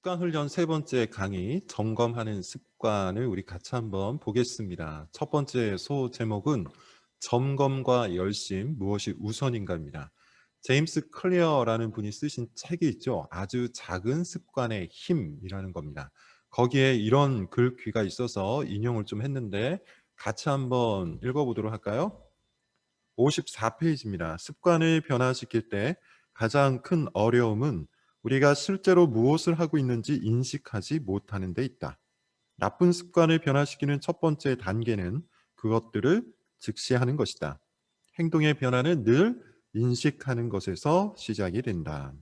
습관 훈련 세 번째 강의 점검하는 습관을 우리 같이 한번 보겠습니다. 첫 번째 소 제목은 점검과 열심 무엇이 우선인가입니다. 제임스 클리어라는 분이 쓰신 책이 있죠. 아주 작은 습관의 힘이라는 겁니다. 거기에 이런 글귀가 있어서 인용을 좀 했는데 같이 한번 읽어보도록 할까요? 54페이지입니다. 습관을 변화시킬 때 가장 큰 어려움은 우리가 실제로 무엇을 하고 있는지 인식하지 못하는 데 있다. 나쁜 습관을 변화시키는 첫 번째 단계는 그것들을 직시하는 것이다. 행동의 변화는 늘 인식하는 것에서 시작이 된다.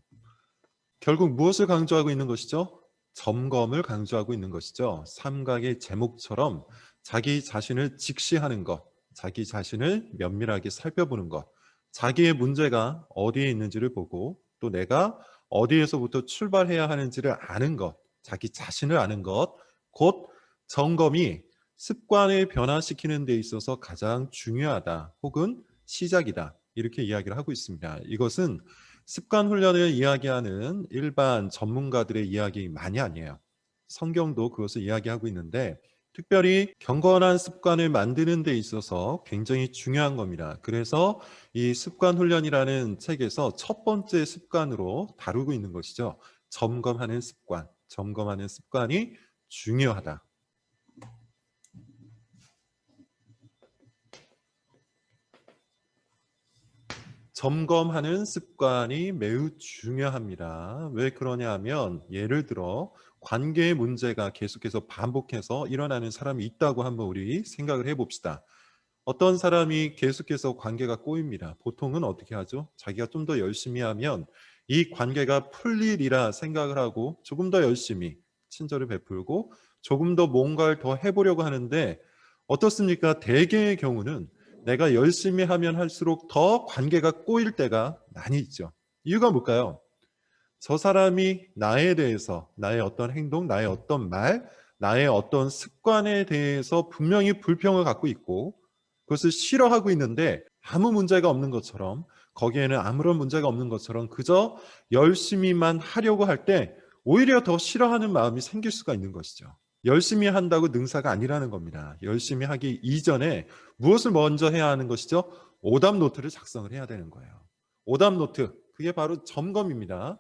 결국 무엇을 강조하고 있는 것이죠? 점검을 강조하고 있는 것이죠. 삼각의 제목처럼 자기 자신을 직시하는 것, 자기 자신을 면밀하게 살펴보는 것, 자기의 문제가 어디에 있는지를 보고 또 내가 어디에서부터 출발해야 하는지를 아는 것, 자기 자신을 아는 것, 곧 점검이 습관을 변화시키는 데 있어서 가장 중요하다 혹은 시작이다. 이렇게 이야기를 하고 있습니다. 이것은 습관 훈련을 이야기하는 일반 전문가들의 이야기만이 아니에요. 성경도 그것을 이야기하고 있는데 특별히 경건한 습관을 만드는 데 있어서 굉장히 중요한 겁니다. 그래서 이 습관 훈련이라는 책에서 첫 번째 습관으로 다루고 있는 것이죠. 점검하는 습관, 점검하는 습관이 중요하다. 점검하는 습관이 매우 중요합니다. 왜 그러냐 하면 예를 들어 관계의 문제가 계속해서 반복해서 일어나는 사람이 있다고 한번 우리 생각을 해봅시다. 어떤 사람이 계속해서 관계가 꼬입니다. 보통은 어떻게 하죠? 자기가 좀 더 열심히 하면 이 관계가 풀리리라 생각을 하고 조금 더 열심히 친절을 베풀고 조금 더 뭔가를 더 해보려고 하는데 어떻습니까? 대개의 경우는 내가 열심히 하면 할수록 더 관계가 꼬일 때가 많이 있죠. 이유가 뭘까요? 저 사람이 나에 대해서, 나의 어떤 행동, 나의 어떤 말, 나의 어떤 습관에 대해서 분명히 불평을 갖고 있고 그것을 싫어하고 있는데 아무 문제가 없는 것처럼 거기에는 아무런 문제가 없는 것처럼 그저 열심히만 하려고 할 때 오히려 더 싫어하는 마음이 생길 수가 있는 것이죠. 열심히 한다고 능사가 아니라는 겁니다. 열심히 하기 이전에 무엇을 먼저 해야 하는 것이죠? 오답 노트를 작성을 해야 되는 거예요. 오답 노트, 그게 바로 점검입니다.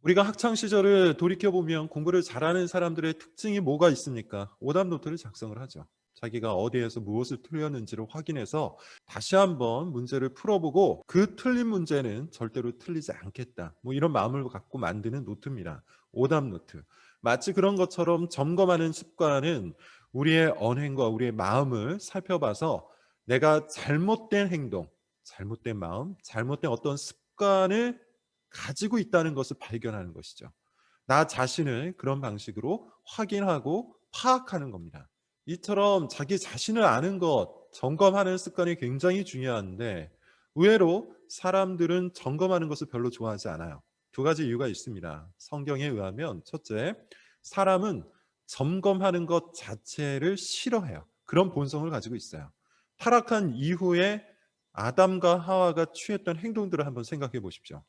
우리가 학창 시절을 돌이켜보면 공부를 잘하는 사람들의 특징이 뭐가 있습니까? 오답 노트를 작성을 하죠. 자기가 어디에서 무엇을 틀렸는지를 확인해서 다시 한번 문제를 풀어보고 그 틀린 문제는 절대로 틀리지 않겠다. 뭐 이런 마음을 갖고 만드는 노트입니다. 오답 노트. 마치 그런 것처럼 점검하는 습관은 우리의 언행과 우리의 마음을 살펴봐서 내가 잘못된 행동, 잘못된 마음, 잘못된 어떤 습관을 가지고 있다는 것을 발견하는 것이죠. 나 자신을 그런 방식으로 확인하고 파악하는 겁니다. 이처럼 자기 자신을 아는 것, 점검하는 습관이 굉장히 중요한데 의외로 사람들은 점검하는 것을 별로 좋아하지 않아요. 두 가지 이유가 있습니다. 성경에 의하면 첫째, 사람은 점검하는 것 자체를 싫어해요. 그런 본성을 가지고 있어요. 타락한 이후에 아담과 하와가 취했던 행동들을 한번 생각해 보십시오.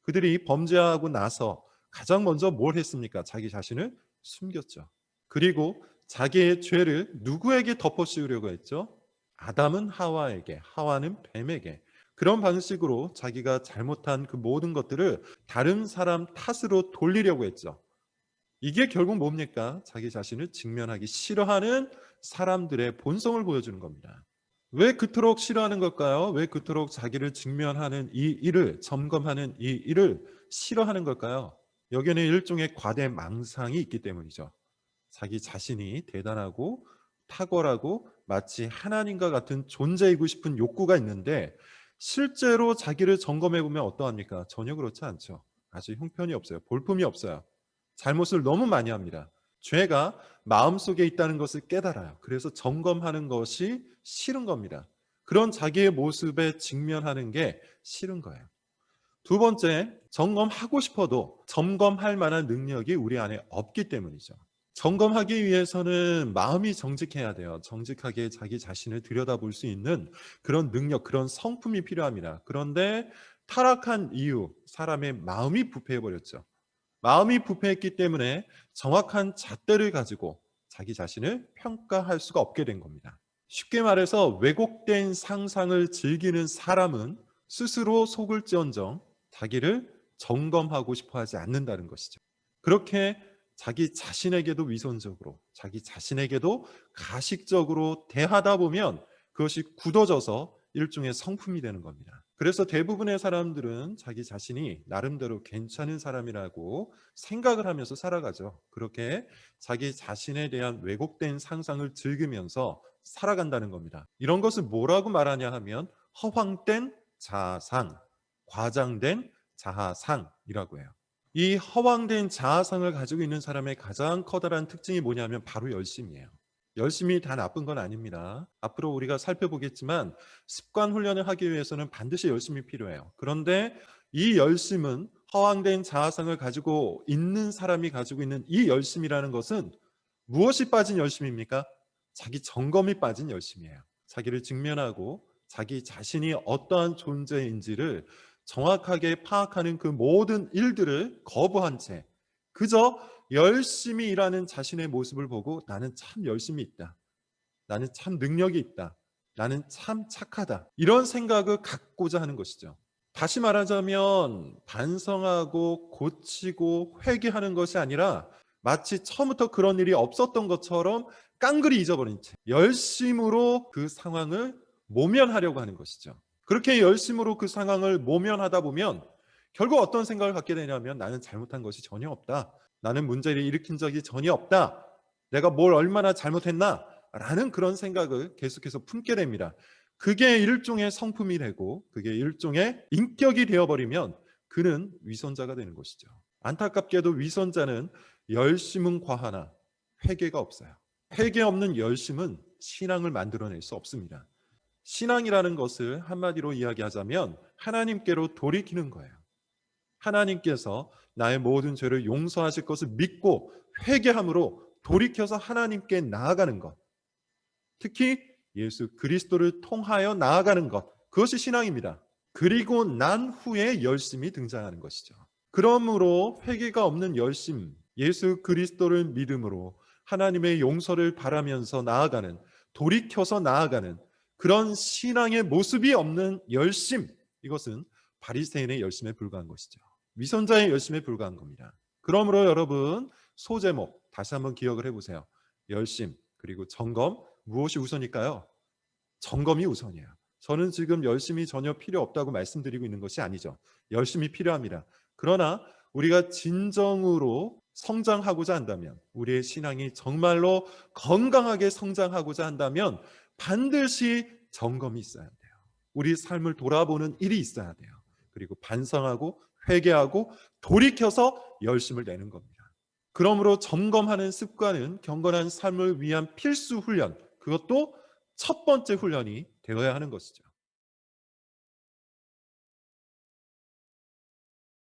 그들이 범죄하고 나서 가장 먼저 뭘 했습니까? 자기 자신을 숨겼죠. 그리고 자기의 죄를 누구에게 덮어씌우려고 했죠? 아담은 하와에게, 하와는 뱀에게. 그런 방식으로 자기가 잘못한 그 모든 것들을 다른 사람 탓으로 돌리려고 했죠. 이게 결국 뭡니까? 자기 자신을 직면하기 싫어하는 사람들의 본성을 보여주는 겁니다. 왜 그토록 싫어하는 걸까요? 왜 그토록 자기를 직면하는 이 일을, 점검하는 이 일을 싫어하는 걸까요? 여기에는 일종의 과대 망상이 있기 때문이죠. 자기 자신이 대단하고 탁월하고 마치 하나님과 같은 존재이고 싶은 욕구가 있는데 실제로 자기를 점검해 보면 어떠합니까? 전혀 그렇지 않죠. 아주 형편이 없어요. 볼품이 없어요. 잘못을 너무 많이 합니다. 죄가 마음속에 있다는 것을 깨달아요. 그래서 점검하는 것이 싫은 겁니다. 그런 자기의 모습에 직면하는 게 싫은 거예요. 두 번째, 점검하고 싶어도 점검할 만한 능력이 우리 안에 없기 때문이죠. 점검하기 위해서는 마음이 정직해야 돼요. 정직하게 자기 자신을 들여다볼 수 있는 그런 능력, 그런 성품이 필요합니다. 그런데 타락한 이유, 사람의 마음이 부패해버렸죠. 마음이 부패했기 때문에 정확한 잣대를 가지고 자기 자신을 평가할 수가 없게 된 겁니다. 쉽게 말해서 왜곡된 상상을 즐기는 사람은 스스로 속을지언정 자기를 점검하고 싶어 하지 않는다는 것이죠. 그렇게 자기 자신에게도 위선적으로, 자기 자신에게도 가식적으로 대하다 보면 그것이 굳어져서 일종의 성품이 되는 겁니다. 그래서 대부분의 사람들은 자기 자신이 나름대로 괜찮은 사람이라고 생각을 하면서 살아가죠. 그렇게 자기 자신에 대한 왜곡된 상상을 즐기면서 살아간다는 겁니다. 이런 것을 뭐라고 말하냐 하면 허황된 자아상, 과장된 자아상이라고 해요. 이 허황된 자아상을 가지고 있는 사람의 가장 커다란 특징이 뭐냐면 바로 열심이에요. 열심이 다 나쁜 건 아닙니다. 앞으로 우리가 살펴보겠지만 습관 훈련을 하기 위해서는 반드시 열심이 필요해요. 그런데 이 열심은 허황된 자아상을 가지고 있는 사람이 가지고 있는 이 열심이라는 것은 무엇이 빠진 열심입니까? 자기 점검이 빠진 열심이에요. 자기를 직면하고 자기 자신이 어떠한 존재인지를 정확하게 파악하는 그 모든 일들을 거부한 채 그저 열심히 일하는 자신의 모습을 보고 나는 참 열심히 있다. 나는 참 능력이 있다. 나는 참 착하다. 이런 생각을 갖고자 하는 것이죠. 다시 말하자면 반성하고 고치고 회개하는 것이 아니라 마치 처음부터 그런 일이 없었던 것처럼 깡그리 잊어버린 채 열심으로 그 상황을 모면하려고 하는 것이죠. 그렇게 열심으로 그 상황을 모면하다 보면 결국 어떤 생각을 갖게 되냐면 나는 잘못한 것이 전혀 없다. 나는 문제를 일으킨 적이 전혀 없다. 내가 뭘 얼마나 잘못했나? 라는 그런 생각을 계속해서 품게 됩니다. 그게 일종의 성품이 되고 그게 일종의 인격이 되어버리면 그는 위선자가 되는 것이죠. 안타깝게도 위선자는 열심은 과하나 회개가 없어요. 회개 없는 열심은 신앙을 만들어낼 수 없습니다. 신앙이라는 것을 한마디로 이야기하자면 하나님께로 돌이키는 거예요. 하나님께서 나의 모든 죄를 용서하실 것을 믿고 회개함으로 돌이켜서 하나님께 나아가는 것. 특히 예수 그리스도를 통하여 나아가는 것. 그것이 신앙입니다. 그리고 난 후에 열심이 등장하는 것이죠. 그러므로 회개가 없는 열심, 예수 그리스도를 믿음으로 하나님의 용서를 바라면서 나아가는, 돌이켜서 나아가는 그런 신앙의 모습이 없는 열심, 이것은 바리새인의 열심에 불과한 것이죠. 위선자의 열심에 불과한 겁니다. 그러므로 여러분 소제목 다시 한번 기억을 해보세요. 열심 그리고 점검 무엇이 우선일까요? 점검이 우선이에요. 저는 지금 열심이 전혀 필요 없다고 말씀드리고 있는 것이 아니죠. 열심이 필요합니다. 그러나 우리가 진정으로 성장하고자 한다면 우리의 신앙이 정말로 건강하게 성장하고자 한다면 반드시 점검이 있어야 돼요. 우리 삶을 돌아보는 일이 있어야 돼요. 그리고 반성하고 회개하고 돌이켜서 열심을 내는 겁니다. 그러므로 점검하는 습관은 경건한 삶을 위한 필수 훈련, 그것도 첫 번째 훈련이 되어야 하는 것이죠.